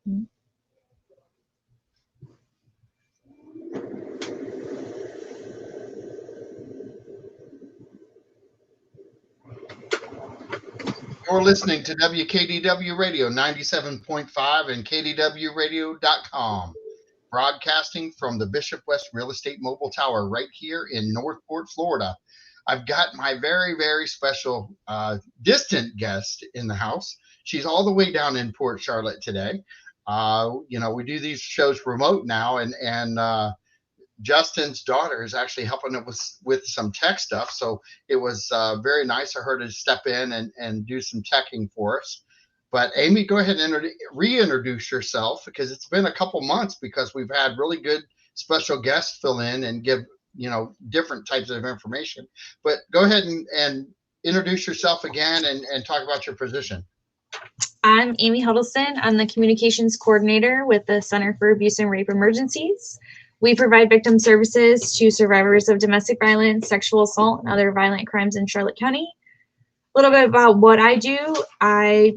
Mm-hmm. You're listening to WKDW Radio 97.5 and KDWRadio.com, broadcasting from the Bishop West Real Estate Mobile Tower right here in Northport, Florida. I've got my very, very special distant guest in the house. She's all the way down in Port Charlotte today. We do these shows remote now, and Justin's daughter is actually helping us with some tech stuff. So it was very nice of her to step in and do some teching for us. But Amy, go ahead and reintroduce yourself, because it's been a couple months because we've had really good special guests fill in and give, different types of information. But go ahead and introduce yourself again and talk about your position. I'm Amy Huddleston. I'm the communications coordinator with the Center for Abuse and Rape Emergencies. We provide victim services to survivors of domestic violence, sexual assault, and other violent crimes in Charlotte County. A little bit about what I do. I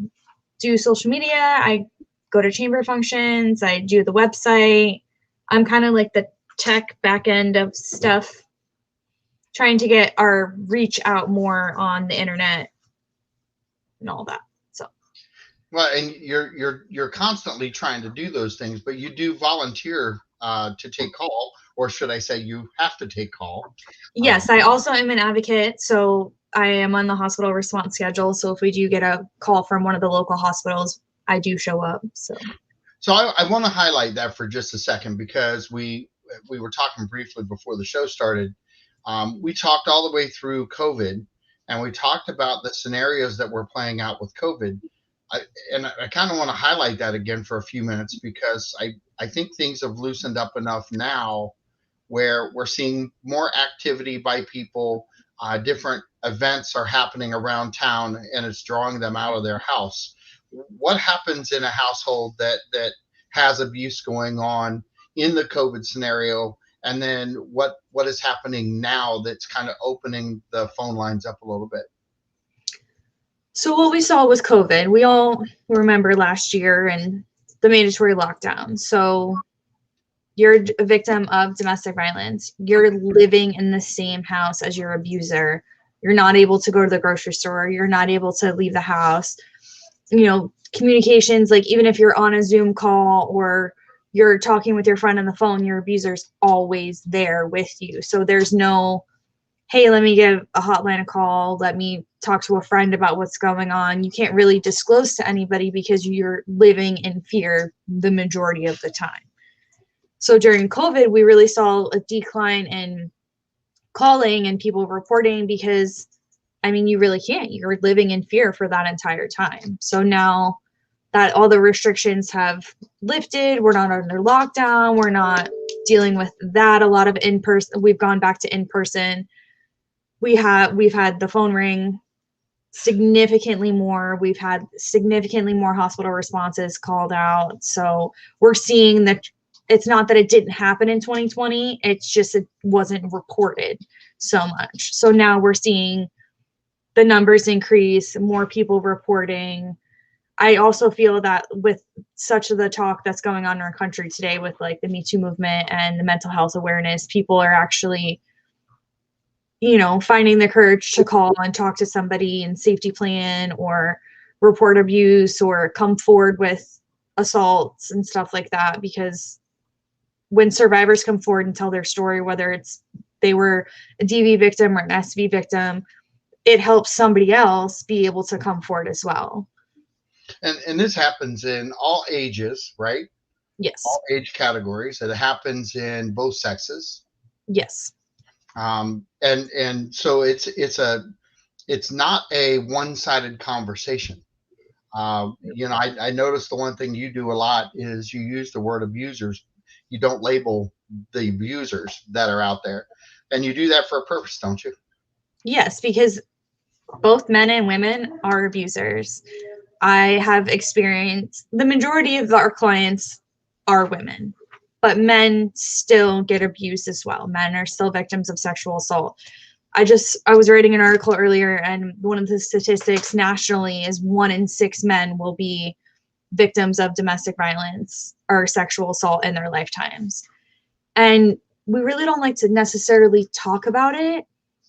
do social media. I go to chamber functions. I do the website. I'm kind of like the tech back end of stuff, trying to get our reach out more on the internet and all that. So. Well, and you're constantly trying to do those things, but you do volunteer to take call, or should I say you have to take call. Yes, I also am an advocate, so I am on the hospital response schedule. So if we do get a call from one of the local hospitals, I do show up. So I want to highlight that for just a second, because we were talking briefly before the show started. We talked all the way through COVID, and we talked about the scenarios that were playing out with COVID. I kind of want to highlight that again for a few minutes, because I think things have loosened up enough now where we're seeing more activity by people. Different events are happening around town, and it's drawing them out of their house. What happens in a household that has abuse going on in the COVID scenario? And then what is happening now that's kind of opening the phone lines up a little bit? So what we saw was COVID. We all remember last year and the mandatory lockdown. So you're a victim of domestic violence. You're living in the same house as your abuser. You're not able to go to the grocery store. You're not able to leave the house. Communications, like even if you're on a Zoom call or you're talking with your friend on the phone, your abuser's always there with you. So there's no, hey, let me give a hotline a call. Let me talk to a friend about what's going on. You can't really disclose to anybody because you're living in fear the majority of the time. So during COVID, we really saw a decline in calling and people reporting because, you really can't. You're living in fear for that entire time. So now that all the restrictions have lifted, we're not under lockdown, we're not dealing with that. A lot of in-person, we've gone back to in-person. We've had the phone ring significantly more. We've had significantly more hospital responses called out. So we're seeing that it's not that it didn't happen in 2020. It's just it wasn't reported so much. So now we're seeing the numbers increase, more people reporting. I also feel that with such of the talk that's going on in our country today with like the Me Too movement and the mental health awareness, people are actually finding the courage to call and talk to somebody and safety plan or report abuse or come forward with assaults and stuff like that. Because when survivors come forward and tell their story, whether it's they were a DV victim or an SV victim, it helps somebody else be able to come forward as well. And this happens in all ages, right? Yes. All age categories. It happens in both sexes. Yes. And so it's not a one-sided conversation. I noticed the one thing you do a lot is you use the word abusers. You don't label the abusers that are out there, and you do that for a purpose, don't you? Yes, because both men and women are abusers. I have experienced the majority of our clients are women, but men still get abused as well. Men are still victims of sexual assault. I was writing an article earlier, and one of the statistics nationally is 1 in 6 men will be victims of domestic violence or sexual assault in their lifetimes. And we really don't like to necessarily talk about it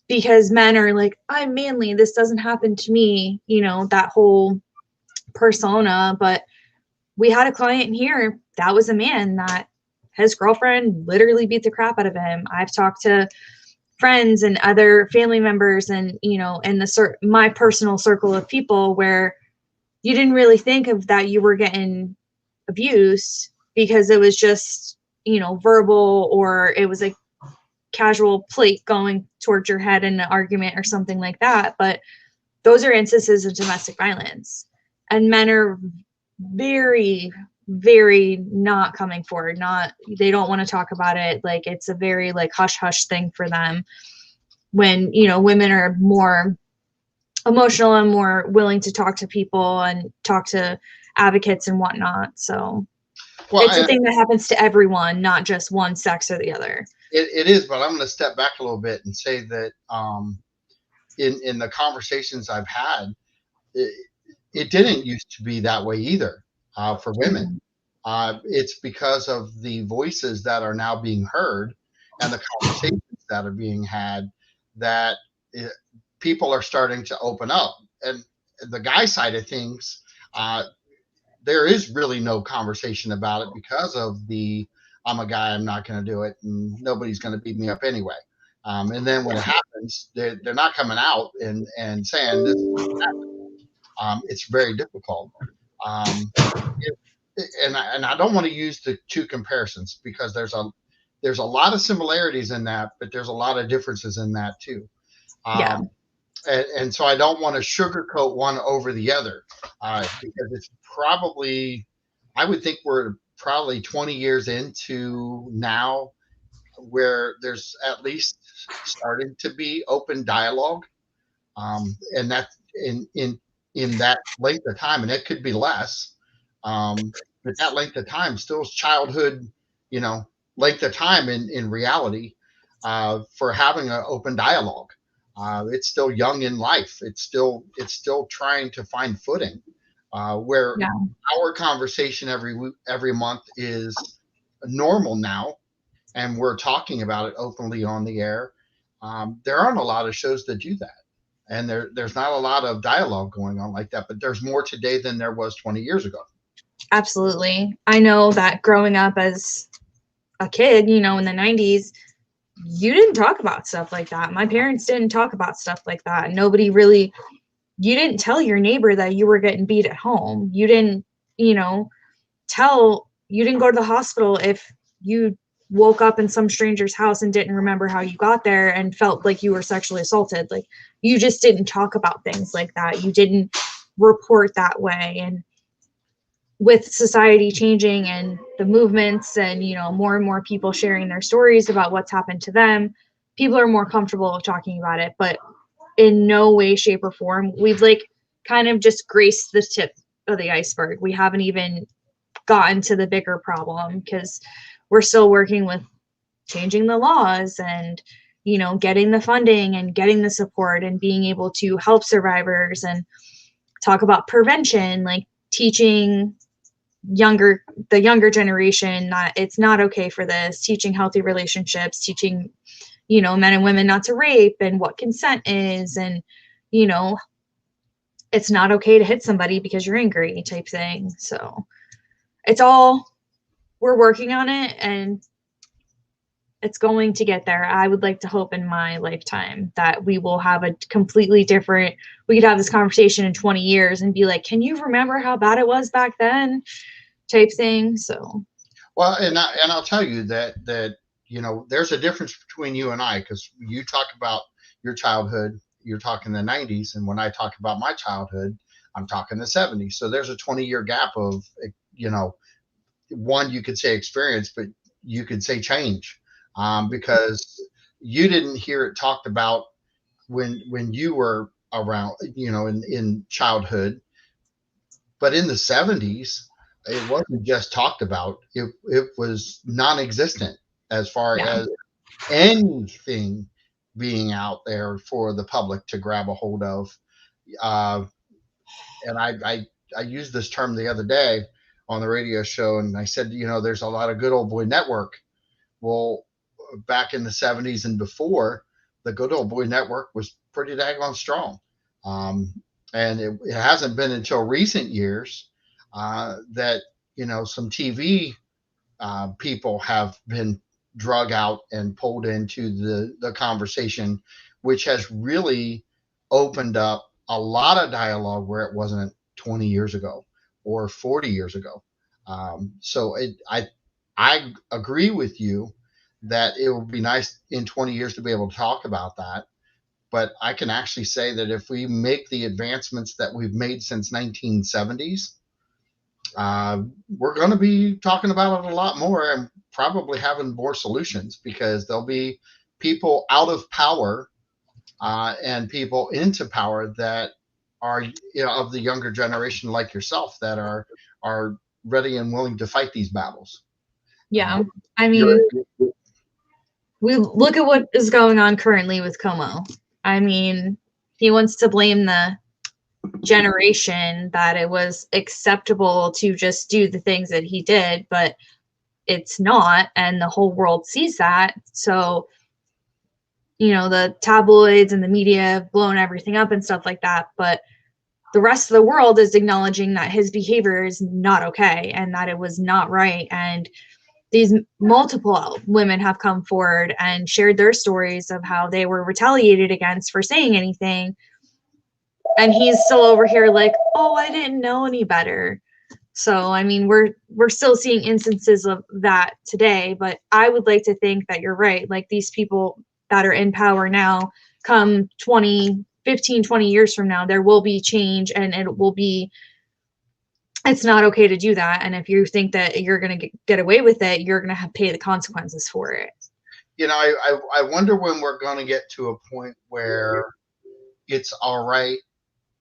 because men are like, I'm manly, this doesn't happen to me, you know, that whole persona. But we had a client here that was a man that his girlfriend literally beat the crap out of him. I've talked to friends and other family members and, you know, in my personal circle of people where you didn't really think of that you were getting abused because it was just, you know, verbal, or it was a casual plate going towards your head in an argument or something like that. But those are instances of domestic violence, and men are very, very not coming forward. They don't want to talk about it. Like, it's a very like hush hush thing for them, when, you know, women are more emotional and more willing to talk to people and talk to advocates and whatnot. So it's a thing that happens to everyone, not just one sex or the other. It is, but I'm going to step back a little bit and say that in the conversations I've had, it didn't used to be that way either for women. It's because of the voices that are now being heard and the conversations that are being had that people are starting to open up. And the guy side of things, there is really no conversation about it because of the I'm a guy, I'm not going to do it, and nobody's going to beat me up anyway. And then when it happens, they're not coming out and saying this. It's very difficult. And I don't want to use the two comparisons because there's a lot of similarities in that, but there's a lot of differences in that too. And so I don't want to sugarcoat one over the other because it's probably, I would think we're probably 20 years into now where there's at least starting to be open dialogue. And that's in that length of time, and it could be less. But that length of time still is childhood, you know, length of time in reality for having an open dialogue. It's still young in life. It's still trying to find footing. Where our conversation every month is normal now, and we're talking about it openly on the air. There aren't a lot of shows that do that, and there's not a lot of dialogue going on like that. But there's more today than there was 20 years ago. Absolutely. I know that growing up as a kid, you know, in the 90s, you didn't talk about stuff like that. My parents didn't talk about stuff like that. Nobody really, you didn't tell your neighbor that you were getting beat at home. You didn't, you know, you didn't go to the hospital if you woke up in some stranger's house and didn't remember how you got there and felt like you were sexually assaulted. Like, you just didn't talk about things like that. You didn't report that way. And with society changing and the movements and, you know, more and more people sharing their stories about what's happened to them, people are more comfortable talking about it. But in no way, shape, or form, we've like kind of just graced the tip of the iceberg. We haven't even gotten to the bigger problem because we're still working with changing the laws and, you know, getting the funding and getting the support and being able to help survivors and talk about prevention, like teaching the younger generation that it's not okay for this, teaching healthy relationships, teaching, you know, men and women not to rape and what consent is, and, you know, it's not okay to hit somebody because you're angry type thing. So it's all, we're working on it, and it's going to get there. I would like to hope in my lifetime that we will have a completely different, we could have this conversation in 20 years and be like, can you remember how bad it was back then type thing. So, well, and I'll tell you that, you know, there's a difference between you and I, because you talk about your childhood, you're talking the 90s. And when I talk about my childhood, I'm talking the 70s. So there's a 20-year gap of, you know, one, you could say experience, but you could say change, because you didn't hear it talked about when you were around, you know, in childhood. But in the 70s, it wasn't just talked about. It was non-existent as far as anything being out there for the public to grab a hold of. And I used this term the other day. on the radio show, and I said, there's a lot of good old boy network. Well, back in the 70s and before, the good old boy network was pretty daggone strong. And it hasn't been until recent years that, some TV people have been drug out and pulled into the conversation, which has really opened up a lot of dialogue where it wasn't 20 years ago or 40 years ago. I agree with you that it would be nice in 20 years to be able to talk about that. But I can actually say that if we make the advancements that we've made since 1970s, we're going to be talking about it a lot more and probably having more solutions, because there'll be people out of power and people into power that are of the younger generation like yourself that are ready and willing to fight these battles. Yeah, I mean, we look at what is going on currently with Como. I mean, he wants to blame the generation that it was acceptable to just do the things that he did, but it's not, and the whole world sees that. So, the tabloids and the media have blown everything up and stuff like that, but the rest of the world is acknowledging that his behavior is not okay and that it was not right. And these multiple women have come forward and shared their stories of how they were retaliated against for saying anything. And he's still over here like, oh, I didn't know any better. So, I mean, we're still seeing instances of that today, but I would like to think that you're right. Like, these people that are in power now, come 15, 20 years from now, there will be change, and it's not okay to do that. And if you think that you're going to get away with it, you're going to have to pay the consequences for it. I wonder when we're going to get to a point where it's all right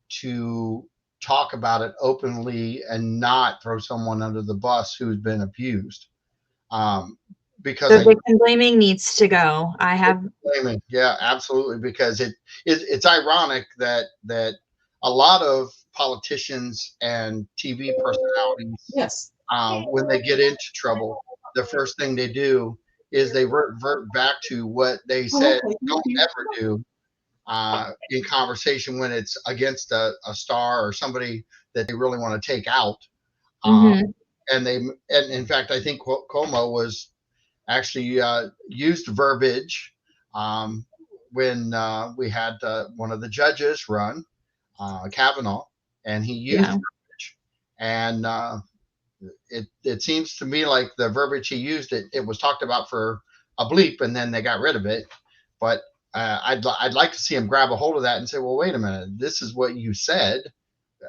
to talk about it openly and not throw someone under the bus who's been abused. Because the victim blaming needs to go. Yeah, absolutely. Because it's ironic that a lot of politicians and TV personalities, yes, when they get into trouble, the first thing they do is they revert back to what they said don't ever do in conversation when it's against a star or somebody that they really want to take out. And in fact, I think Como was actually used verbiage when we had one of the judges run, Kavanaugh, and he used verbiage. And it seems to me like the verbiage he used, it was talked about for a bleep, and then they got rid of it. But I'd like to see him grab a hold of that and say, well, wait a minute, this is what you said.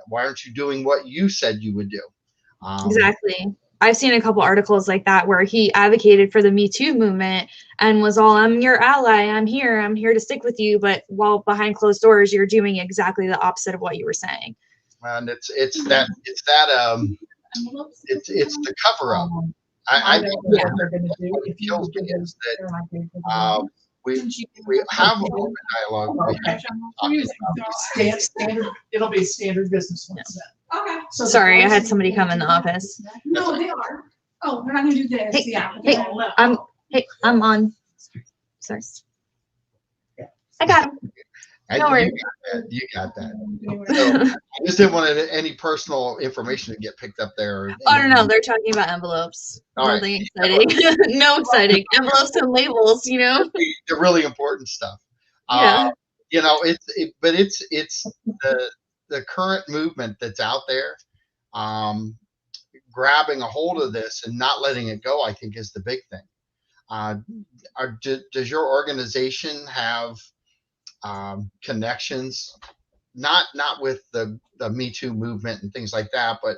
Why aren't you doing what you said you would do? Exactly. I've seen a couple articles like that where he advocated for the Me Too movement and was all, I'm your ally, I'm here to stick with you. But while behind closed doors, you're doing exactly the opposite of what you were saying. And it's the cover up. I think what kills me is that we have open dialogue. It'll be standard business ones. Okay. So sorry, I had somebody come in the office. No, they are. Oh, we're not gonna do this. I'm on. Sorry. I got him. No worries. You got that. So, I just didn't want any personal information to get picked up there. Oh, no, they're talking about envelopes. Nothing exciting. No exciting. Envelopes and labels, The really important stuff. Yeah. It's the current movement that's out there. Grabbing a hold of this and not letting it go, I think, is the big thing. Does your organization have connections, not with the Me Too movement and things like that, but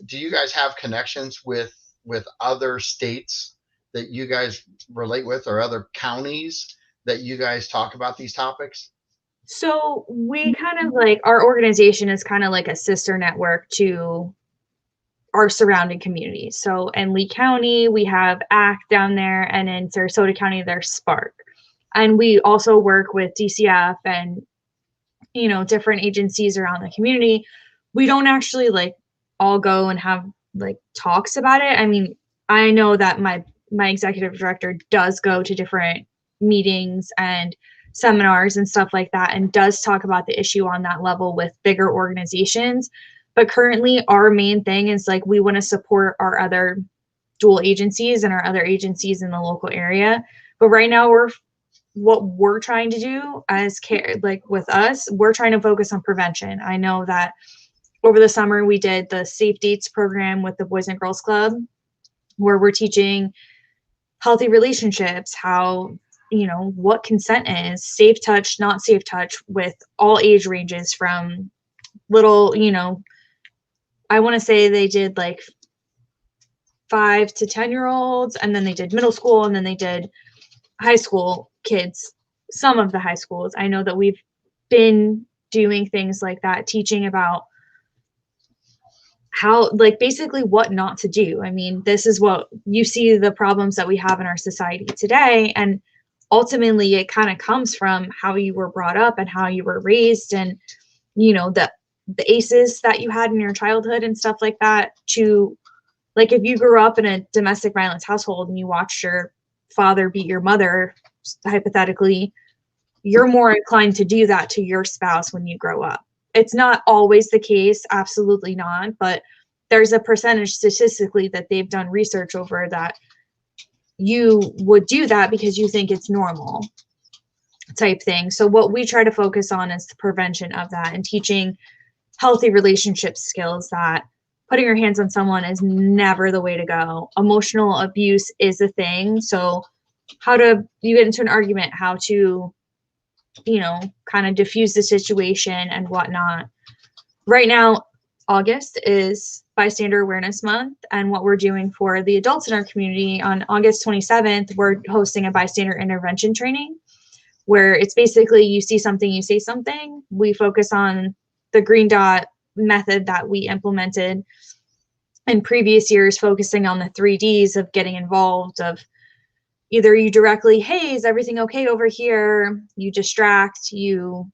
do you guys have connections with other states that you guys relate with, or other counties that you guys talk about these topics? So we kind of our organization is kind of like a sister network to our surrounding communities. So in Lee County, we have ACT down there, and in Sarasota County, there's Spark. And we also work with DCF and, different agencies around the community. We don't actually all go and have like talks about it. I mean, I know that my executive director does go to different meetings and seminars and stuff like that, and does talk about the issue on that level with bigger organizations. But currently our main thing is like, we want to support our other dual agencies and our other agencies in the local area. But right now what we're trying to do as care, like with us, we're trying to focus on prevention. I know that over the summer we did the Safe Dates program with the Boys and Girls Club, where we're teaching healthy relationships, how, you know, what consent is, safe touch, not safe touch, with all age ranges from little, you know, I want to say they did like 5 to 10-year-olds, and then they did middle school, and then they did high school kids, some of the high schools. I know that we've been doing things like that, teaching about how, like, basically what not to do. I mean, this is what you see, the problems that we have in our society today, and ultimately it kind of comes from how you were brought up and how you were raised, and, you know, the ACEs that you had in your childhood and stuff like that. To, like, if you grew up in a domestic violence household and you watched your father beat your mother, hypothetically, you're more inclined to do that to your spouse when you grow up. It's not always the case, absolutely not, but there's a percentage statistically that they've done research over that you would do that because you think it's normal type thing. So what we try to focus on is the prevention of that, and teaching healthy relationship skills, that putting your hands on someone is never the way to go. Emotional abuse is a thing. So how to, you get into an argument, how to, you know, kind of diffuse the situation and whatnot. Right now, August is Bystander Awareness Month, and what we're doing for the adults in our community, on August 27th, we're hosting a bystander intervention training, where it's basically, you see something, you say something. We focus on the green dot method that we implemented in previous years, focusing on the 3 Ds of getting involved, of either you directly, hey, is everything okay over here? You distract, you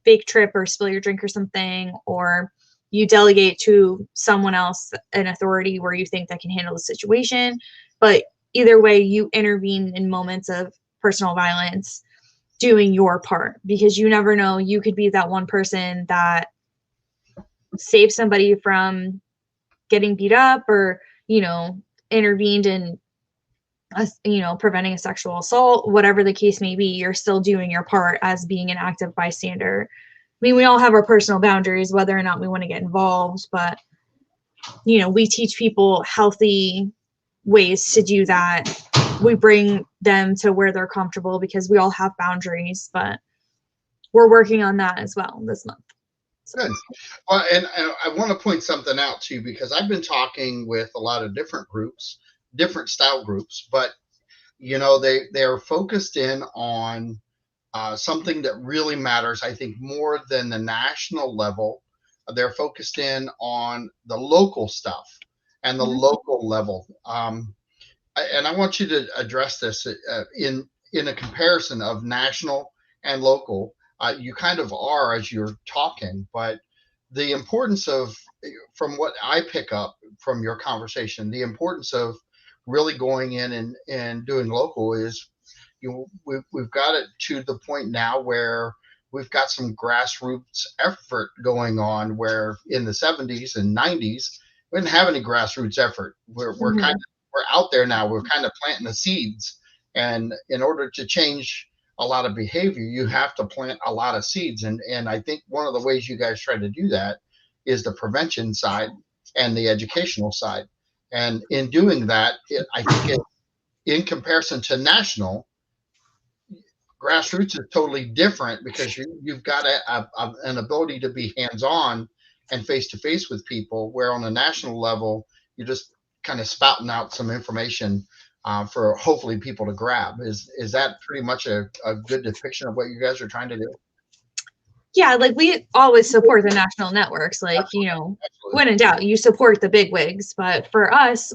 fake trip or spill your drink or something, or you delegate to someone else, an authority where you think that can handle the situation. But either way, you intervene in moments of personal violence, doing your part, because you never know, you could be that one person that saves somebody from getting beat up, or, you know, intervened in you know, preventing a sexual assault. Whatever the case may be, you're still doing your part as being an active bystander. I mean, we all have our personal boundaries, whether or not we want to get involved, but, you know, we teach people healthy ways to do that. We bring them to where they're comfortable, because we all have boundaries, but we're working on that as well this month. Good. Well, and I want to point something out too, because I've been talking with a lot of different groups, different style groups, but, you know, they're focused in on something that really matters, I think, more than the national level. They're focused in on the local stuff and the local level. And I want you to address this in a comparison of national and local. You kind of are as you're talking, but the importance of, from what I pick up from your conversation, the importance of really going in and doing local is, you know, we've got it to the point now where we've got some grassroots effort going on, where in the 70s and 90s we didn't have any grassroots effort. We're kind of, we're out there now. We're kind of planting the seeds, and in order to change a lot of behavior, you have to plant a lot of seeds. And I think one of the ways you guys try to do that is the prevention side and the educational side. And in doing that, I think in comparison to national, grassroots is totally different, because you've got an ability to be hands-on and face-to-face with people, where on a national level, you're just kind of spouting out some information for hopefully people to grab. Is that pretty much a good depiction of what you guys are trying to do? Yeah, like, we always support the national networks. Like, you know, when in doubt, you support the big wigs. But for us,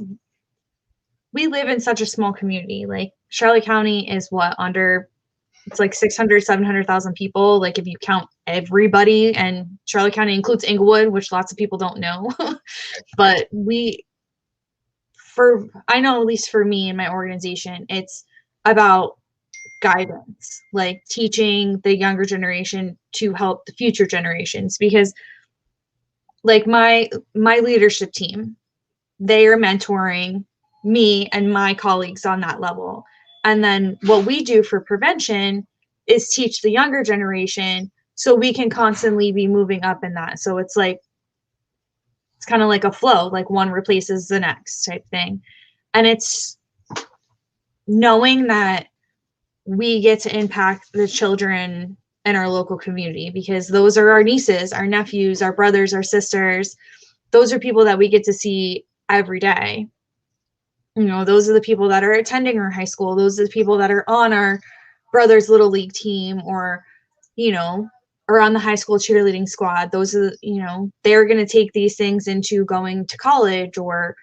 we live in such a small community. Like, Charlotte County is what, under, it's like 600, 700,000 people. Like, if you count everybody, and Charlotte County includes Inglewood, which lots of people don't know. But we I know at least for me and my organization, it's about guidance, like teaching the younger generation to help the future generations. Because like my leadership team, they are mentoring me and my colleagues on that level. And then what we do for prevention is teach the younger generation so we can constantly be moving up in that. So it's like, it's kind of like a flow, like one replaces the next type thing. And it's knowing that we get to impact the children in our local community, because those are our nieces, our nephews, our brothers, our sisters. Those are people that we get to see every day. You know, those are the people that are attending our high school. Those are the people that are on our brother's little league team, or, you know, or on the high school cheerleading squad. Those are, you know, they're going to take these things into going to college or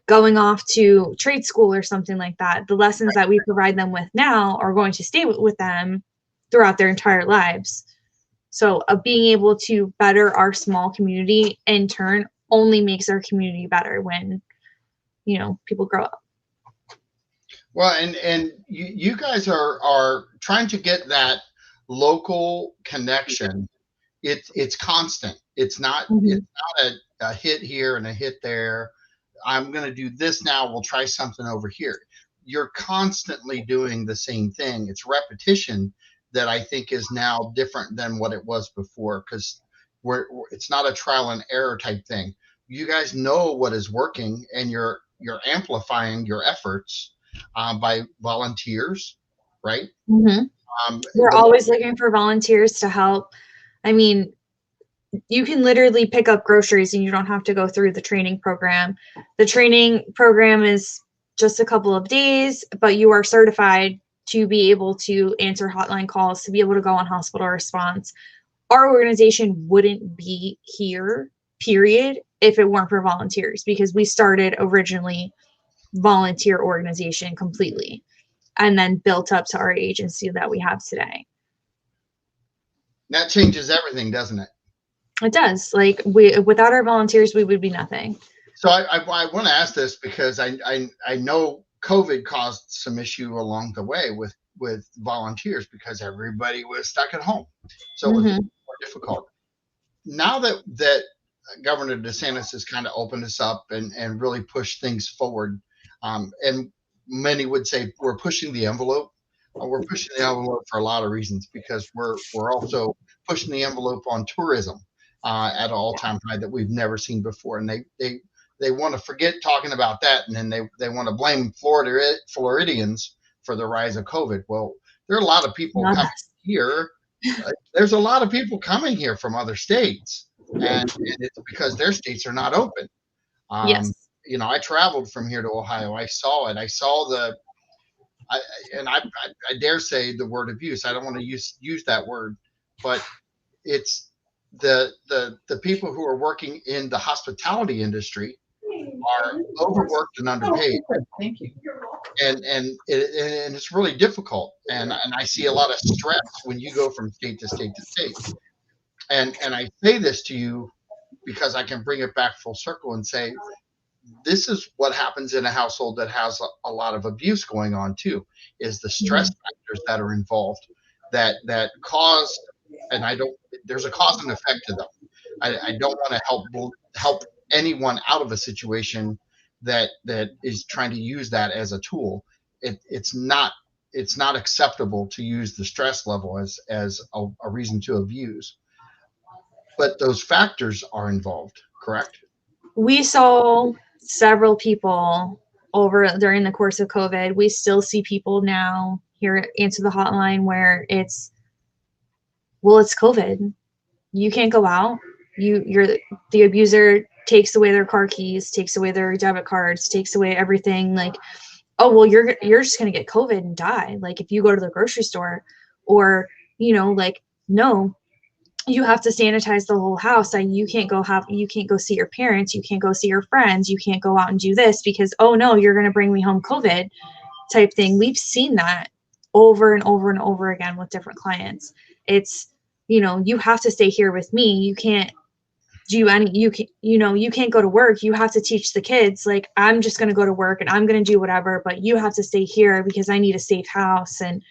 going off to trade school or something like that. The lessons that we provide them with now are going to stay with them throughout their entire lives. So being able to better our small community in turn only makes our community better when, you know, people grow up. Well, and you guys are trying to get that local connection. It's constant. It's not a hit here and a hit there. I'm going to do this now. We'll try something over here. You're constantly doing the same thing. It's repetition that I think is now different than what it was before, because it's not a trial and error type thing. You guys know what is working, and you're amplifying your efforts by volunteers, right? We're always looking for volunteers to help. I mean, you can literally pick up groceries and you don't have to go through the training program. The training program is just a couple of days, but you are certified to be able to answer hotline calls, to be able to go on hospital response. Our organization wouldn't be here, period, if it weren't for volunteers, because we started originally volunteer organization completely and then built up to our agency that we have today. That changes everything, doesn't it? It does. Like, without our volunteers, we would be nothing. So I want to ask this because I know COVID caused some issue along the way with volunteers, because everybody was stuck at home, so it was more difficult. Now that Governor DeSantis has kind of opened us up and really pushed things forward, and many would say we're pushing the envelope. We're pushing the envelope for a lot of reasons, because we're also pushing the envelope on tourism at an all-time high that we've never seen before, and they want to forget talking about that, and then they want to blame Floridians for the rise of COVID. Well, there are a lot of people coming here. There's a lot of people coming here from other states, and it's because their states are not open. Yes. You know, I traveled from here to Ohio. I saw it. I saw I dare say the word abuse. I don't want to use that word, but it's the people who are working in the hospitality industry are overworked and underpaid. Thank you. And it's really difficult. And I see a lot of stress when you go from state to state to state. And I say this to you because I can bring it back full circle and say, this is what happens in a household that has a lot of abuse going on too, is the stress factors that are involved that cause, and there's a cause and effect to them. I don't want to help anyone out of a situation that is trying to use that as a tool. It's not acceptable to use the stress level as a reason to abuse. But those factors are involved, correct? We saw several people during the course of COVID. We still see people now here answer the hotline where it's COVID. You can't go out. The abuser takes away their car keys, takes away their debit cards, takes away everything. Like, oh, well, you're just going to get COVID and die. Like, if you go to the grocery store, or, like, no, you have to sanitize the whole house. You can't go see your parents. You can't go see your friends. You can't go out and do this because, oh no, you're going to bring me home COVID type thing. We've seen that over and over and over again with different clients. It's, you have to stay here with me. You can't you can't go to work. You have to teach the kids, like, I'm just going to go to work and I'm going to do whatever, but you have to stay here because I need a safe house and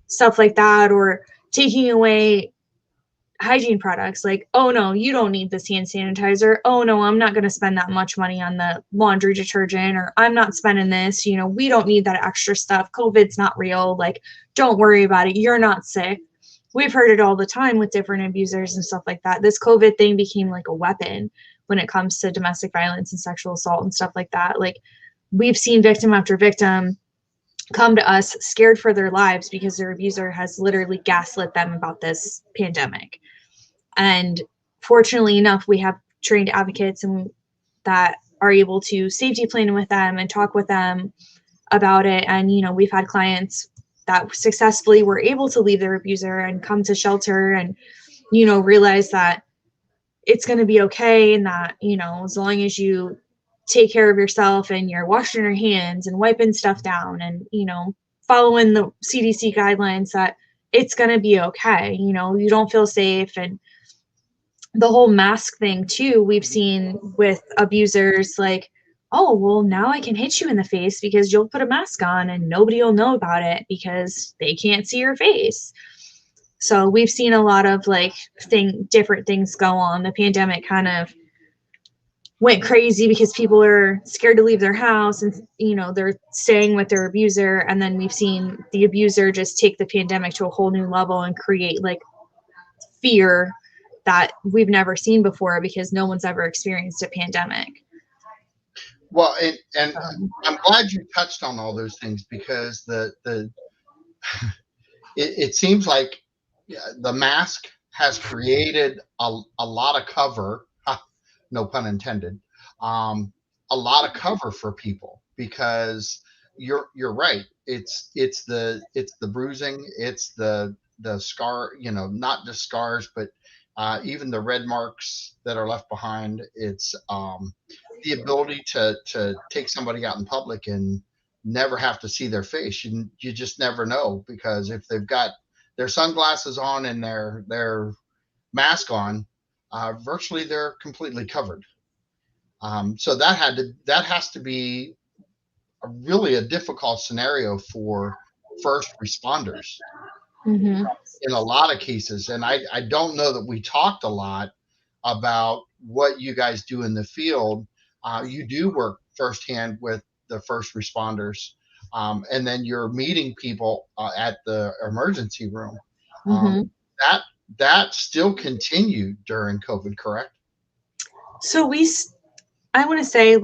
stuff like that. Or taking away hygiene products, like, oh no, you don't need this hand sanitizer. Oh no, I'm not going to spend that much money on the laundry detergent, or I'm not spending this, we don't need that extra stuff. COVID's not real. Like, don't worry about it. You're not sick. We've heard it all the time with different abusers and stuff like that. This COVID thing became like a weapon when it comes to domestic violence and sexual assault and stuff like that. Like, we've seen victim after victim come to us scared for their lives because their abuser has literally gaslit them about this pandemic. And fortunately enough, we have trained advocates and that are able to safety plan with them and talk with them about it. And, we've had clients that successfully were able to leave their abuser and come to shelter and, realize that it's going to be okay. And that, as long as you take care of yourself and you're washing your hands and wiping stuff down and, following the CDC guidelines, that it's going to be okay. You don't feel safe. And the whole mask thing too, we've seen with abusers, like, oh, well, now I can hit you in the face because you'll put a mask on and nobody will know about it because they can't see your face. So we've seen a lot of different things go on. The pandemic kind of went crazy because people are scared to leave their house and, they're staying with their abuser. And then we've seen the abuser just take the pandemic to a whole new level and create fear that we've never seen before because no one's ever experienced a pandemic. Well, and I'm glad you touched on all those things because it seems like the mask has created a lot of cover, no pun intended, a lot of cover for people because you're right. It's the bruising, it's the scar, not just scars, but even the red marks that are left behind. It's the ability to take somebody out in public and never have to see their face. You just never know, because if they've got their sunglasses on and their mask on, virtually they're completely covered. So that has to be really a difficult scenario for first responders. Mm-hmm. In a lot of cases. And I don't know that we talked a lot about what you guys do in the field. You do work firsthand with the first responders, and then you're meeting people at the emergency room. Mm-hmm. That still continued during COVID, correct? So I want to say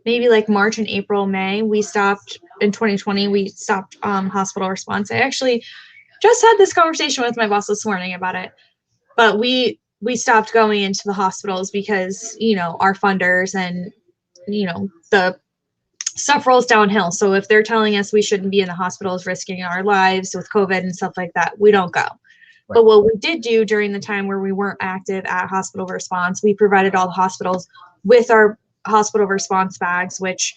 maybe March and April, May, we stopped in 2020, we stopped hospital response. I actually just had this conversation with my boss this morning about it, but we stopped going into the hospitals because, our funders and, the stuff rolls downhill. So if they're telling us we shouldn't be in the hospitals risking our lives with COVID and stuff like that, we don't go. Right. But what we did do during the time where we weren't active at hospital response, we provided all the hospitals with our hospital response bags, which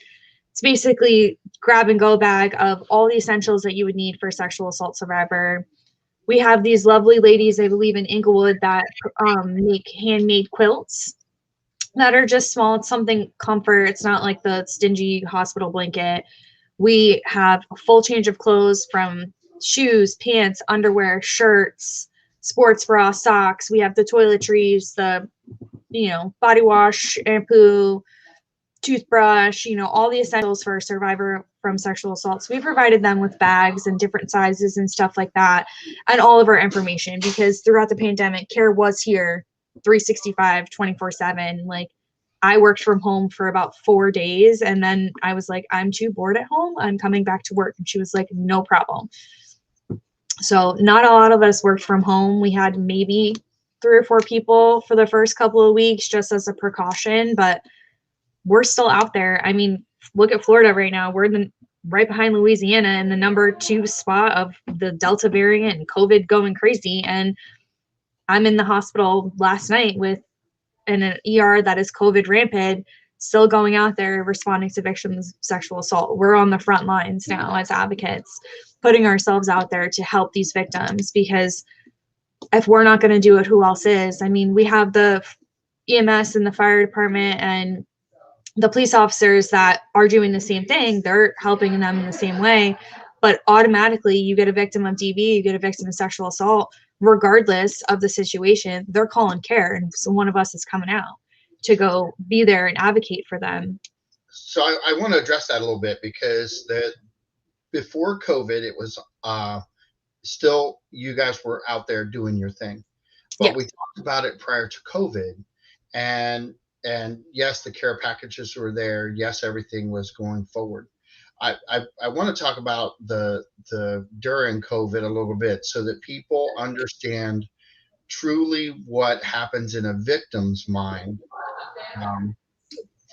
it's basically grab and go bag of all the essentials that you would need for a sexual assault survivor. We have these lovely ladies, I believe in Inglewood, that make handmade quilts that are just small. It's something comfort. It's not like the stingy hospital blanket. We have a full change of clothes, from shoes, pants, underwear, shirts, sports bra, socks. We have the toiletries, the, body wash, shampoo, toothbrush, all the essentials for a survivor from sexual assault. So we provided them with bags and different sizes and stuff like that, and all of our information, because throughout the pandemic, care was here 365, 24/7. I worked from home for about 4 days, and then I was like, I'm too bored at home. I'm coming back to work. And she was like, no problem. So not a lot of us worked from home. We had maybe 3 or 4 people for the first couple of weeks just as a precaution, but we're still out there. I mean, look at Florida right now. We're right behind Louisiana in the number 2 spot of the Delta variant and COVID going crazy. And I'm in the hospital last night with an ER that is COVID rampant, still going out there responding to victims of sexual assault. We're on the front lines now as advocates, putting ourselves out there to help these victims, because if we're not going to do it, who else is? I mean, we have the EMS and the fire department and the police officers that are doing the same thing, they're helping them in the same way. But automatically you get a victim of DV, you get a victim of sexual assault, regardless of the situation, they're calling care. And so one of us is coming out to go be there and advocate for them. So I want to address that a little bit, because before COVID, it was still, you guys were out there doing your thing, but Yeah. we talked about it prior to COVID, and yes, the care packages were there. Yes, everything was going forward. I want to talk about the during COVID a little bit, so that people understand truly what happens in a victim's mind,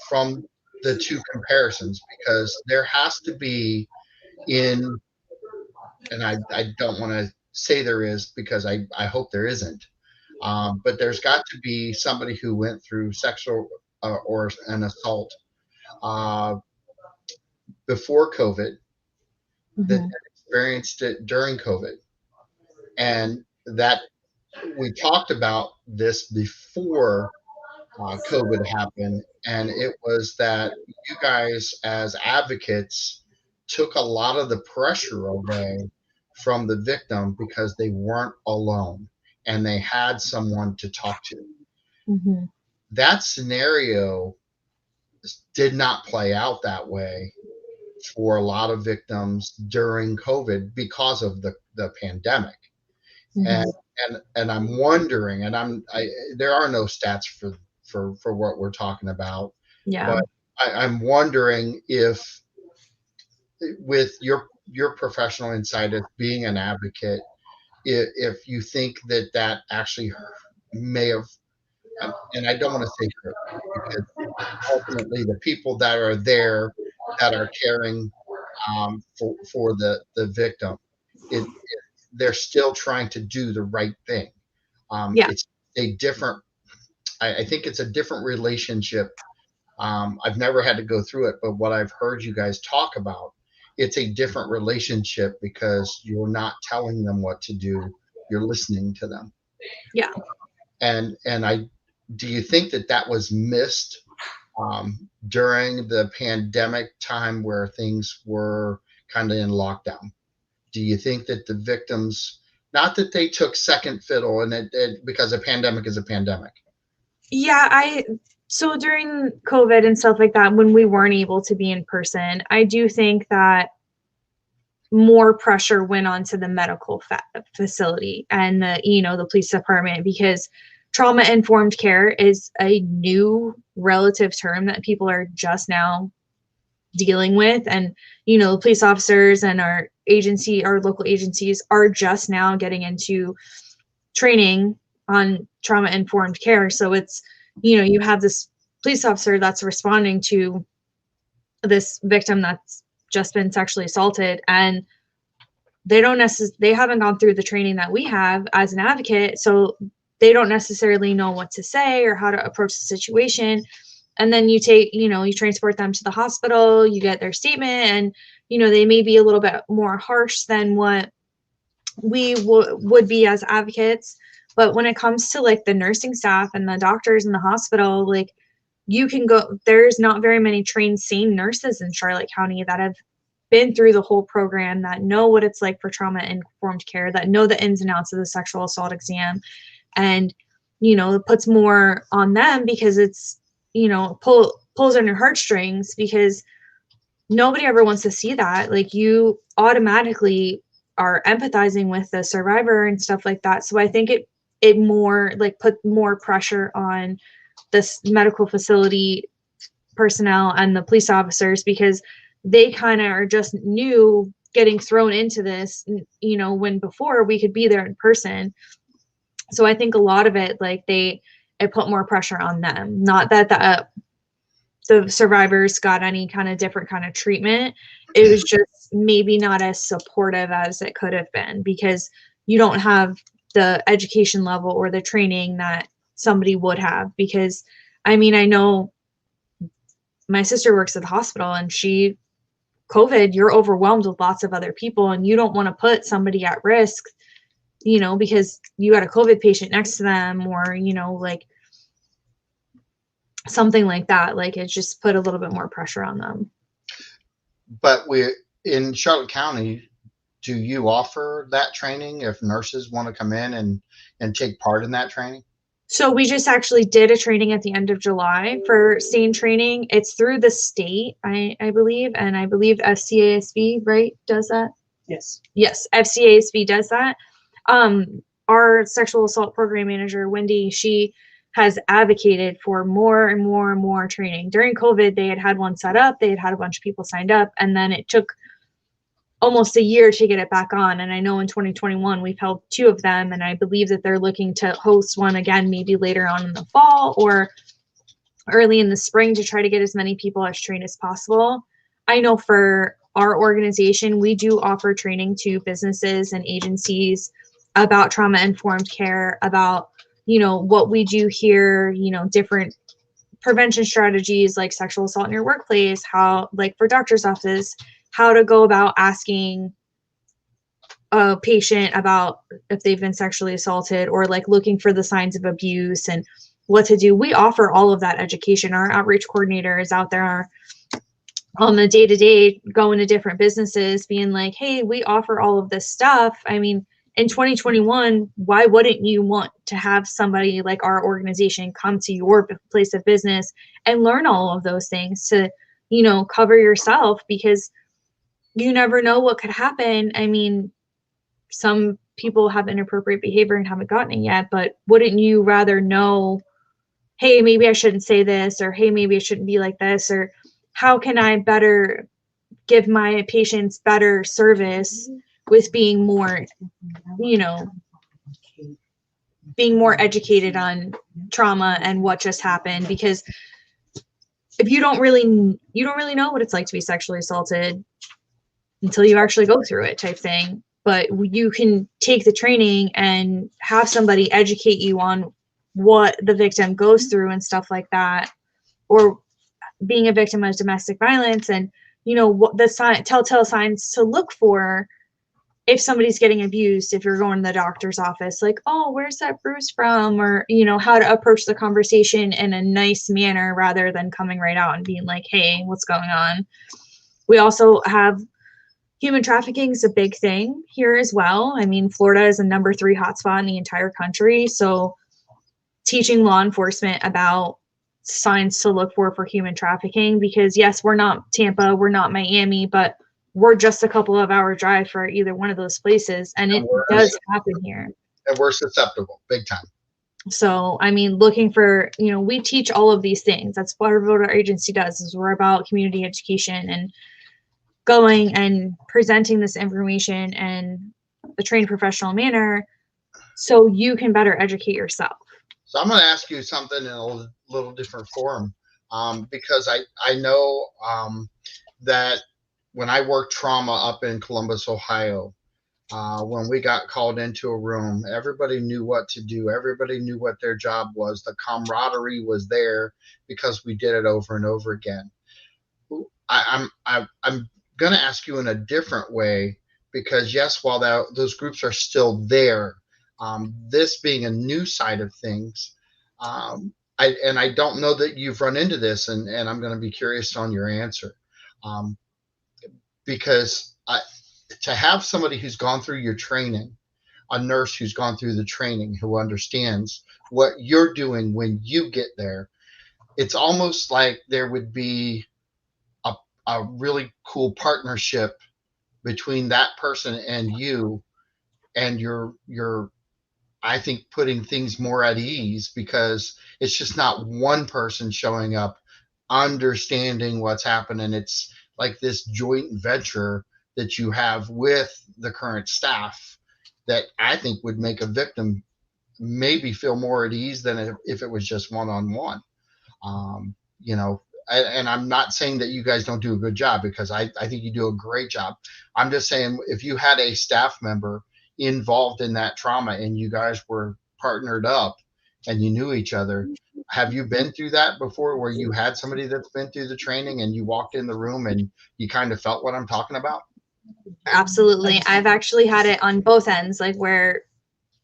from the two comparisons, because there has to be in, and I don't want to say there is, because I hope there isn't, but there's got to be somebody who went through sexual or an assault before COVID, that experienced it during COVID, and that we talked about this before COVID happened, and it was that you guys as advocates took a lot of the pressure away from the victim, because they weren't alone and they had someone to talk to. Mm-hmm. That scenario did not play out that way for a lot of victims during COVID because of the pandemic. Mm-hmm. And I'm wondering, and there are no stats for what we're talking about. Yeah. But I'm wondering if, with your professional insight as being an advocate, if you think that actually may have, and I don't want to say hurt, because ultimately the people that are there that are caring for the victim, they're still trying to do the right thing. Yeah. It's a different, I think it's a different relationship. I've never had to go through it, but what I've heard you guys talk about, it's a different relationship, because you're not telling them what to do, you're listening to them. Yeah. And do you think that was missed during the pandemic time, where things were kind of in lockdown? Do you think that the victims, not that they took second fiddle, and because a pandemic is a pandemic? Yeah, so during COVID and stuff like that, when we weren't able to be in person, I do think that more pressure went onto the medical facility and the police department, because trauma-informed care is a new relative term that people are just now dealing with. And, the police officers and our local agencies are just now getting into training on trauma-informed care. So it's, you have this police officer that's responding to this victim that's just been sexually assaulted, and they haven't gone through the training that we have as an advocate, so they don't necessarily know what to say or how to approach the situation. And then you transport them to the hospital, you get their statement, and they may be a little bit more harsh than what we would be as advocates. But when it comes to like the nursing staff and the doctors in the hospital, like, there's not very many trained sane nurses in Charlotte County that have been through the whole program, that know what it's like for trauma-informed care, that know the ins and outs of the sexual assault exam. And, it puts more on them, because it's, pulls on your heartstrings, because nobody ever wants to see that. Like, you automatically are empathizing with the survivor and stuff like that. So I think it more like put more pressure on this medical facility personnel and the police officers, because they kind of are just new getting thrown into this, when before we could be there in person. So I think a lot of it, like, it put more pressure on them. Not that the survivors got any kind of different kind of treatment. It was just maybe not as supportive as it could have been, because you don't have the education level or the training that somebody would have. Because, I know my sister works at the hospital, and COVID, you're overwhelmed with lots of other people, and you don't want to put somebody at risk, because you got a COVID patient next to them, or, like, something like that. Like it just put a little bit more pressure on them. But in Charlotte County, do you offer that training if nurses want to come in and take part in that training? So we just actually did a training at the end of July for SANE training. It's through the state, I believe, and I believe FCASB, right, does that? Yes. Yes, FCASB does that. Our sexual assault program manager, Wendy, she has advocated for more and more and more training. During COVID, they had one set up, they had a bunch of people signed up, and then it took almost a year to get it back on. And I know in 2021 we've held 2 of them, and I believe that they're looking to host one again maybe later on in the fall or early in the spring to try to get as many people as trained as possible. I know for our organization, we do offer training to businesses and agencies about trauma-informed care, about, you know, what we do here, you know, different prevention strategies like sexual assault in your workplace, how, like for doctor's office, how to go about asking a patient about if they've been sexually assaulted, or like looking for the signs of abuse and what to do. We offer all of that education. Our outreach coordinator is out there on the day-to-day going to different businesses being like, hey, we offer all of this stuff. I mean, in 2021, why wouldn't you want to have somebody like our organization come to your place of business and learn all of those things to, you know, cover yourself, because you never know what could happen. I mean, some people have inappropriate behavior and haven't gotten it yet, but wouldn't you rather know, hey, maybe I shouldn't say this, or hey, maybe it shouldn't be like this, or how can I better give my patients better service with being more, you know, being more educated on trauma and what just happened? Because if you don't really know what it's like to be sexually assaulted until you actually go through it, type thing. But you can take the training and have somebody educate you on what the victim goes through and stuff like that, or being a victim of domestic violence, and, you know, what the telltale signs to look for if somebody's getting abused, if you're going to the doctor's office, like, oh, where's that bruise from? Or, you know, how to approach the conversation in a nice manner rather than coming right out and being like, hey, what's going on? We also have human trafficking is a big thing here as well. I mean, Florida is a number 3 hotspot in the entire country. So teaching law enforcement about signs to look for human trafficking, because yes, we're not Tampa, we're not Miami, but we're just a couple of hour drive for either one of those places, and it does happen here. And we're susceptible, big time. So, I mean, looking for, you know, we teach all of these things. That's what our agency does, is we're about community education and going and presenting this information in a trained professional manner so you can better educate yourself. So I'm going to ask you something in a little different form, because I know that when I worked trauma up in Columbus, Ohio, when we got called into a room, everybody knew what to do. Everybody knew what their job was. The camaraderie was there because we did it over and over again. I'm going to ask you in a different way, because yes, while those groups are still there, this being a new side of things, I don't know that you've run into this, and I'm going to be curious on your answer, because to have somebody who's gone through your training, a nurse who's gone through the training, who understands what you're doing when you get there, it's almost like there would be a really cool partnership between that person and you, and you're I think putting things more at ease, because it's just not one person showing up understanding what's happening. It's like this joint venture that you have with the current staff that I think would make a victim maybe feel more at ease than if it was just one-on-one. You know, and I'm not saying that you guys don't do a good job, because I think you do a great job. I'm just saying, if you had a staff member involved in that trauma and you guys were partnered up and you knew each other, have you been through that before, where you had somebody that's been through the training and you walked in the room and you kind of felt what I'm talking about? Absolutely. I've actually had it on both ends, like where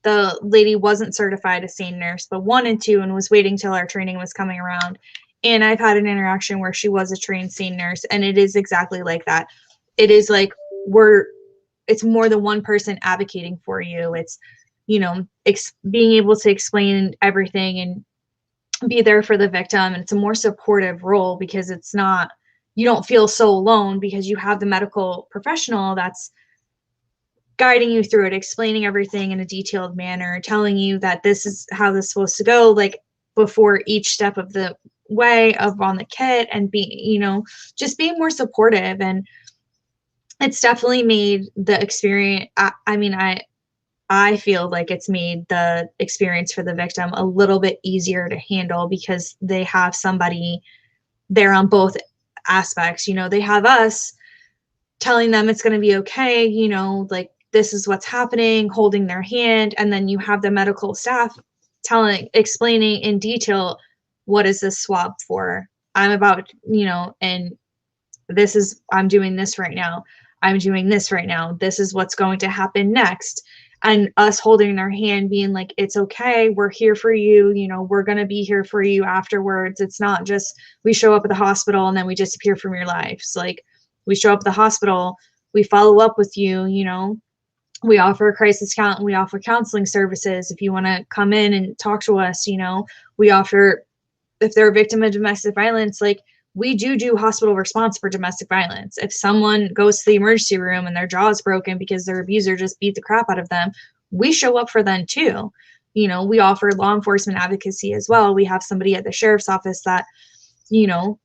the lady wasn't certified as SANE nurse, but wanted to and was waiting till our training was coming around. And I've had an interaction where she was a trained scene nurse, and it is exactly like that. It is like it's more than one person advocating for you. It's, being able to explain everything and be there for the victim. And it's a more supportive role because it's not, you don't feel so alone because you have the medical professional that's guiding you through it, explaining everything in a detailed manner, telling you that this is how this is supposed to go, like before each step of the way of on the kit, and just being more supportive. And it's definitely made the experience, I feel like it's made the experience for the victim a little bit easier to handle because they have somebody there on both aspects. They have us telling them it's going to be okay, like this is what's happening, holding their hand, and then you have the medical staff explaining in detail, what is this swab for? I'm about, and I'm doing this right now. I'm doing this right now. This is what's going to happen next. And us holding their hand, being like, it's okay. We're here for you. We're going to be here for you afterwards. It's not just we show up at the hospital and then we disappear from your lives. Like, we show up at the hospital, we follow up with you, we offer a crisis count, we offer counseling services. If you want to come in and talk to us, we offer, if they're a victim of domestic violence, like we do hospital response for domestic violence. If someone goes to the emergency room and their jaw is broken because their abuser just beat the crap out of them, we show up for them too. We offer law enforcement advocacy as well. We have somebody at the sheriff's office that, even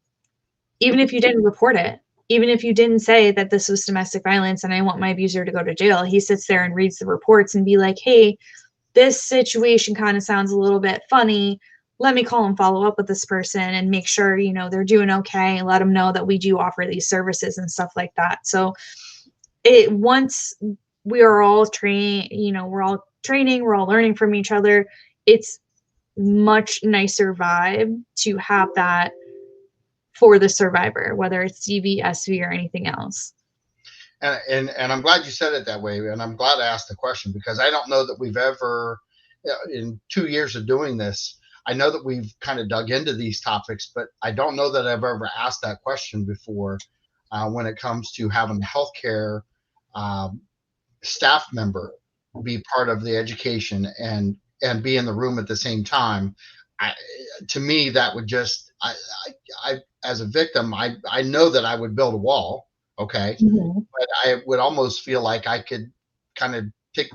if you didn't report it, even if you didn't say that this was domestic violence and I want my abuser to go to jail, he sits there and reads the reports and be like, hey, this situation kind of sounds a little bit funny. Let me call and follow up with this person and make sure, they're doing okay, and let them know that we do offer these services and stuff like that. So once we are all trained, we're all training, we're all learning from each other. It's much nicer vibe to have that for the survivor, whether it's CV, SV, or anything else. And I'm glad you said it that way. And I'm glad I asked the question, because I don't know that we've ever, in 2 years of doing this, I know that we've kind of dug into these topics, but I don't know that I've ever asked that question before when it comes to having a healthcare staff member be part of the education and be in the room at the same time. To me, that would just, I as a victim, I know that I would build a wall, okay, but I would almost feel like I could kind of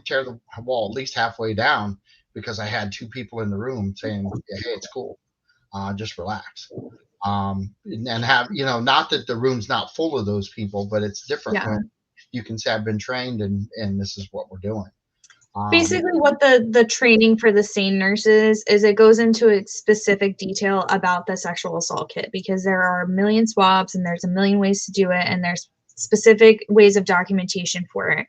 tear the wall at least halfway down, because I had two people in the room saying, yeah, hey, it's cool, just relax, and have, not that the room's not full of those people, but it's different when you can say I've been trained and this is what we're doing. Basically, what the training for the SANE nurses is, it goes into a specific detail about the sexual assault kit, because there are a million swabs and there's a million ways to do it, and there's specific ways of documentation for it.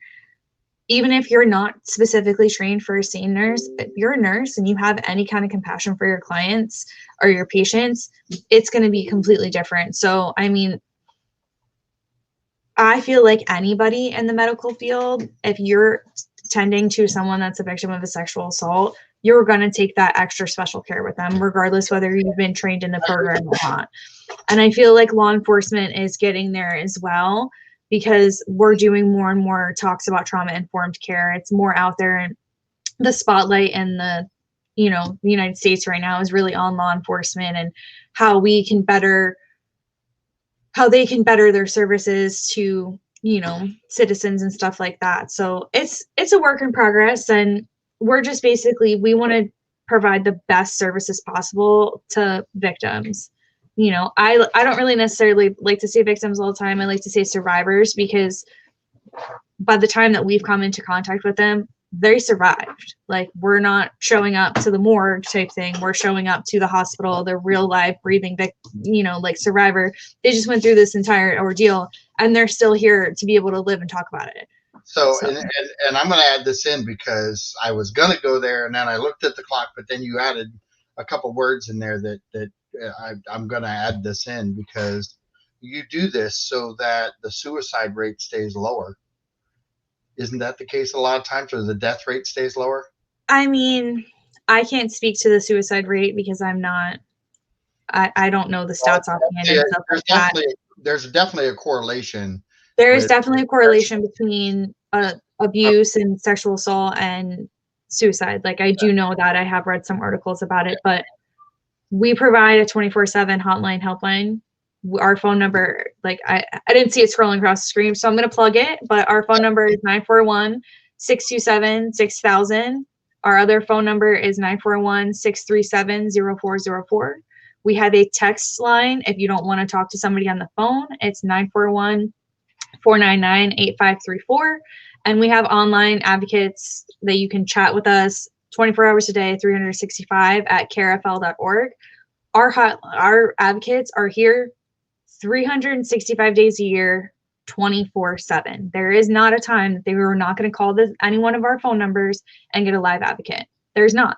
Even if you're not specifically trained for a SANE nurse, if you're a nurse and you have any kind of compassion for your clients or your patients, it's going to be completely different. So, I feel like anybody in the medical field, if you're tending to someone that's a victim of a sexual assault, you're going to take that extra special care with them, regardless whether you've been trained in the program or not. And I feel like law enforcement is getting there as well, because we're doing more and more talks about trauma-informed care. It's more out there, and the spotlight in the United States right now is really on law enforcement and how they can better their services to citizens and stuff like that. So it's a work in progress, and we're just basically, we want to provide the best services possible to victims. I don't really necessarily like to say victims all the time. I like to say survivors, because by the time that we've come into contact with them, they survived. Like, we're not showing up to the morgue type thing. We're showing up to the hospital. They're real life breathing, like survivor. They just went through this entire ordeal, and they're still here to be able to live and talk about it. So. And I'm going to add this in, because I was going to go there, and then I looked at the clock, but then you added a couple words in there that I'm going to add this in, because you do this so that the suicide rate stays lower. Isn't that the case a lot of times, or the death rate stays lower? I can't speak to the suicide rate because I'm not I don't know the stats offhand and stuff There's like that. definitely a correlation. There is with definitely a correlation between abuse and sexual assault and suicide. Like, I do know that. I have read some articles about it, but we provide a 24/7 hotline helpline. Our phone number, like, I didn't see it scrolling across the screen, so I'm going to plug it, but our phone number is 941-627-6000. Our other phone number is 941-637-0404. We have a text line. If you don't want to talk to somebody on the phone, it's 941-499-8534. And we have online advocates that you can chat with us 24 hours a day, 365 at carefl.org. Our advocates are here 365 days a year, 24/7. There is not a time that they were not going to call any one of our phone numbers and get a live advocate. There's not.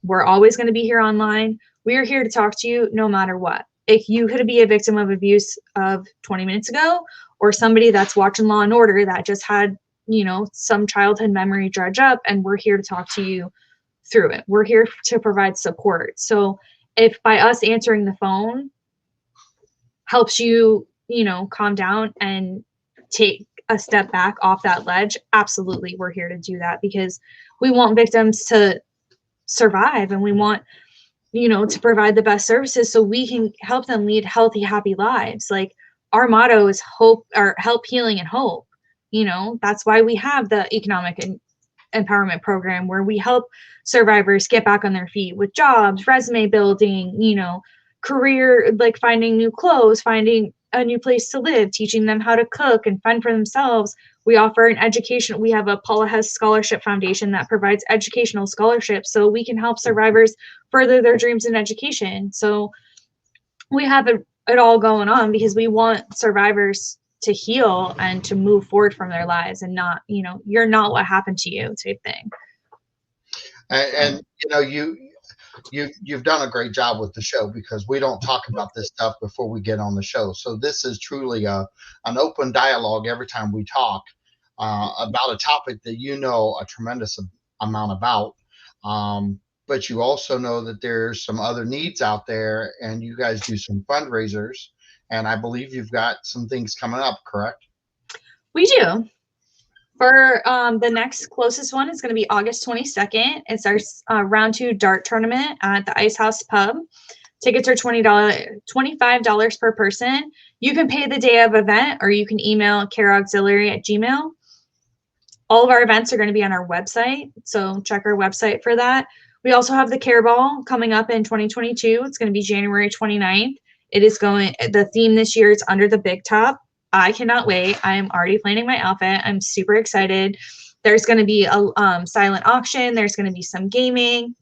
We're always going to be here online. We are here to talk to you no matter what. If you could be a victim of abuse of 20 minutes ago, or somebody that's watching Law and Order that just had, some childhood memory dredge up, and we're here to talk to you through it. We're here to provide support. So if by us answering the phone helps you, calm down and take a step back off that ledge, absolutely, we're here to do that, because we want victims to survive, and we want, to provide the best services so we can help them lead healthy, happy lives. Like, our motto is hope, or help, healing, and hope. That's why we have the economic empowerment program, where we help survivors get back on their feet with jobs, resume building, career, like finding new clothes, finding a new place to live, teaching them how to cook and fend for themselves. We offer an education. We have a Paula Hess Scholarship Foundation that provides educational scholarships so we can help survivors further their dreams in education. So we have it all going on because we want survivors to heal and to move forward from their lives, and not, you're not what happened to you type thing. And you've done a great job with the show, because we don't talk about this stuff before we get on the show. So this is truly an open dialogue every time we talk about a topic that a tremendous amount about. But you also know that there's some other needs out there, and you guys do some fundraisers, and I believe you've got some things coming up, correct? We do. For the next closest one is going to be August 22nd. It's our round 2 dart tournament at the Ice House Pub. Tickets are $25 per person. You can pay the day of event, or you can email careauxiliary@gmail.com. All of our events are going to be on our website, so check our website for that. We also have the Care Ball coming up in 2022. It's going to be January 29th. The theme this year is Under the Big Top. I cannot wait. I am already planning my outfit. I'm super excited. There's going to be a silent auction. There's going to be some gaming.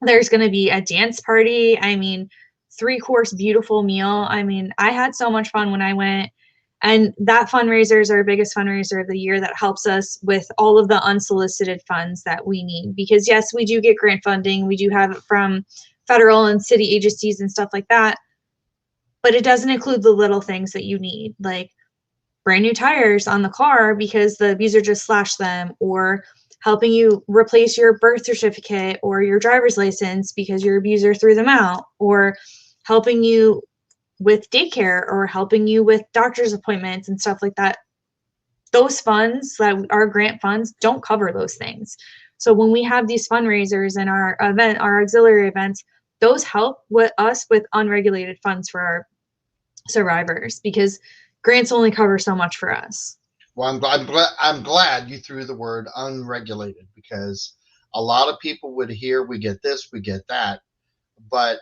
There's going to be a dance party. 3-course beautiful meal. I had so much fun when I went. And that fundraiser is our biggest fundraiser of the year that helps us with all of the unsolicited funds that we need. Because yes, we do get grant funding. We do have it from federal and city agencies and stuff like that. But it doesn't include the little things that you need, like brand new tires on the car because the abuser just slashed them, or helping you replace your birth certificate or your driver's license because your abuser threw them out, or helping you with daycare, or helping you with doctor's appointments and stuff like that. Those funds that are grant funds don't cover those things. So when we have these fundraisers and our auxiliary events, those help with us with unregulated funds for our survivors, because grants only cover so much for us. Well, I'm glad you threw the word unregulated, because a lot of people would hear, we get this, we get that, but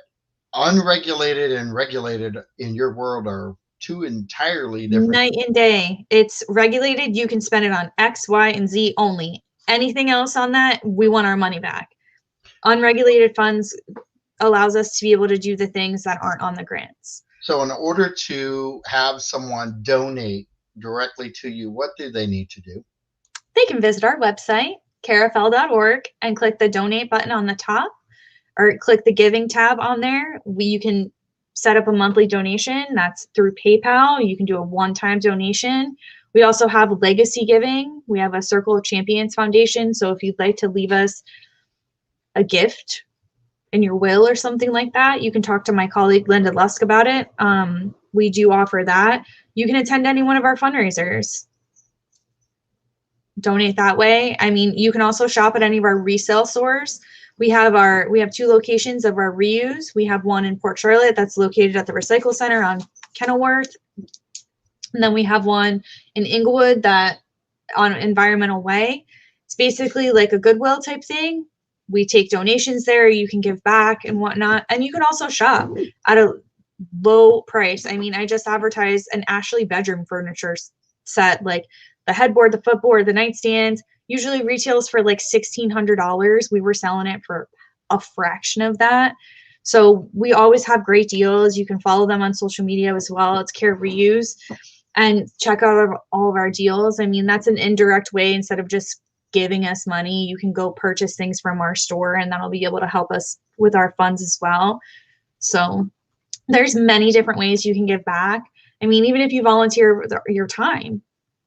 unregulated and regulated in your world are two entirely different. Night and day. It's regulated. You can spend it on X, Y, and Z only. Anything else on that, we want our money back. Unregulated funds allows us to be able to do the things that aren't on the grants. So in order to have someone donate directly to you, what do they need to do? They can visit our website, carefl.org, and click the donate button on the top, or click the giving tab on there. You can set up a monthly donation. That's through PayPal. You can do a one-time donation. We also have legacy giving. We have a Circle of Champions Foundation. So if you'd like to leave us a gift in your will or something like that, you can talk to my colleague Linda Lusk about it. We do offer that. You can attend any one of our fundraisers. Donate that way. I mean, you can also shop at any of our resale stores. We have 2 locations of our reuse. We have one in Port Charlotte that's located at the Recycle Center on Kenilworth. And then we have one in Inglewood that on Environmental Way. It's basically like a Goodwill type thing. We take donations there. You can give back and whatnot. And you can also shop at a low price. I mean, I just advertised an Ashley bedroom furniture set, like the headboard, the footboard, the nightstand, usually retails for like $1,600. We were selling it for a fraction of that. So we always have great deals. You can follow them on social media as well. It's Care Reuse, and check out all of our deals. I mean, that's an indirect way. Instead of just giving us money, you can go purchase things from our store, and that'll be able to help us with our funds as well. So there's many different ways you can give back. I mean, even if you volunteer your time,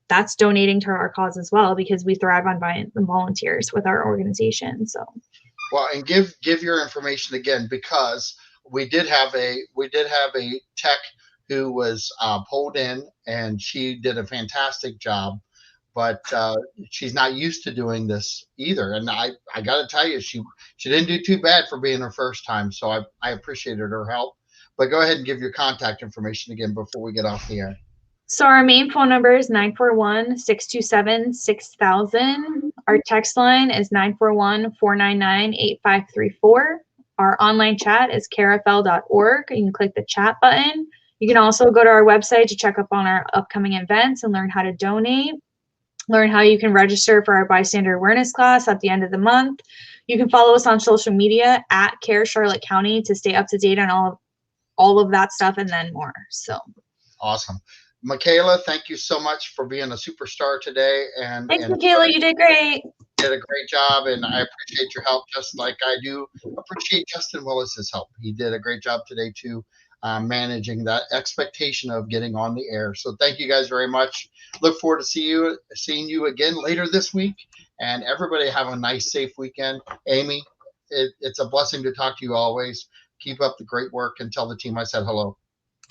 that's donating to our cause as well, because we thrive on volunteers with our organization. So, well, and give your information again, because we did have a tech who was pulled in, and she did a fantastic job, but she's not used to doing this either. And I got to tell you, she didn't do too bad for being her first time. So I appreciated her help. But go ahead and give your contact information again before we get off the air. So our main phone number is 941-627-6000. Our text line is 941-499-8534. Our online chat is carefl.org. You can click the chat button. You can also go to our website to check up on our upcoming events and learn how to donate. Learn how you can register for our bystander awareness class at the end of the month. You can follow us on social media at Care Charlotte County to stay up to date on all of that stuff and then more. So awesome. Michaela, thank you so much for being a superstar today. And thanks, Michaela. You did great. Did a great job, and I appreciate your help, just like I do appreciate Justin Willis's help. He did a great job today too, managing that expectation of getting on the air. So thank you guys very much. Look forward to seeing you again later this week. And everybody have a nice, safe weekend. Amy, it's a blessing to talk to you always. Keep up the great work, and tell the team I said hello.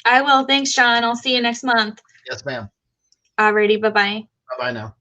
I will. Thanks, John. I'll see you next month. Yes, ma'am. Alrighty. Bye-bye. Bye-bye now.